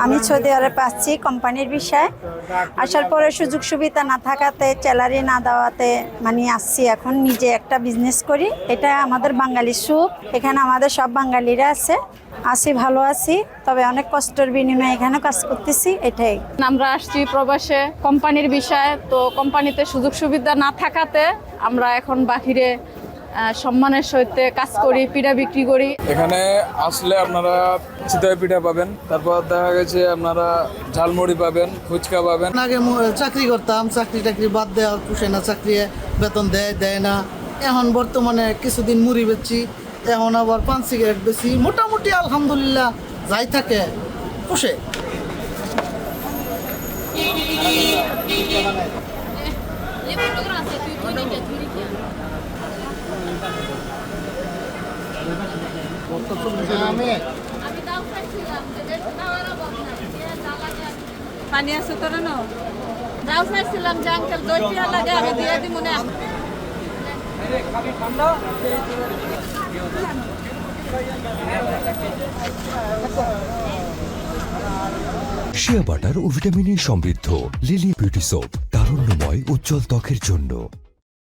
আমি সৌদি আরবে আসছি কোম্পানির বিষয়ে। আসার পরে সুযোগ সুবিধা না থাকাতে, স্যালারি না দেওয়াতে মানে আসছি। এখন নিজে একটা বিজনেস করি, এটা আমাদের বাঙালি সুখ। এখানে আমাদের সব বাঙালিরা আছে, আছি, ভালো আছি। তবে অনেক কষ্টের বিনিময়ে এখানে কাজ করতেছি, এটাই। আমরা আসছি প্রবাসে কোম্পানির বিষয়ে, তো কোম্পানিতে সুযোগ সুবিধা না থাকাতে আমরা এখন বাহিরে সম্মানের সহিত কাজ করি, পিঠা বিক্রি করি। এখানে আসলে আপনারা চিতই পিঠা পাবেন, তারপর দেখা গেছে আপনারা ঝালমুড়ি পাবেন, ফুচকা পাবেন। আগে চাকরি করতাম, চাকরি বাদ দেওয়া পুষে না, চাকরি বেতন দেয় না। এখন বর্তমানে কিছুদিন মুড়ি বেচছি, এখন আবার পান সিগারেট বেচি। মোটামুটি আলহামদুলিল্লাহ যাই থাকে পুষে। পানি আছে তোর না? দাও চাইছিলাম যে আঙ্কেল দই পিয়া লাগে, আমি দিয়ে দিব না। শিয়া বাটার ও ভিটামিনে সমৃদ্ধ লিলি বিউটি সোপ, তারুণ্যময় উজ্জ্বল ত্বকের জন্য।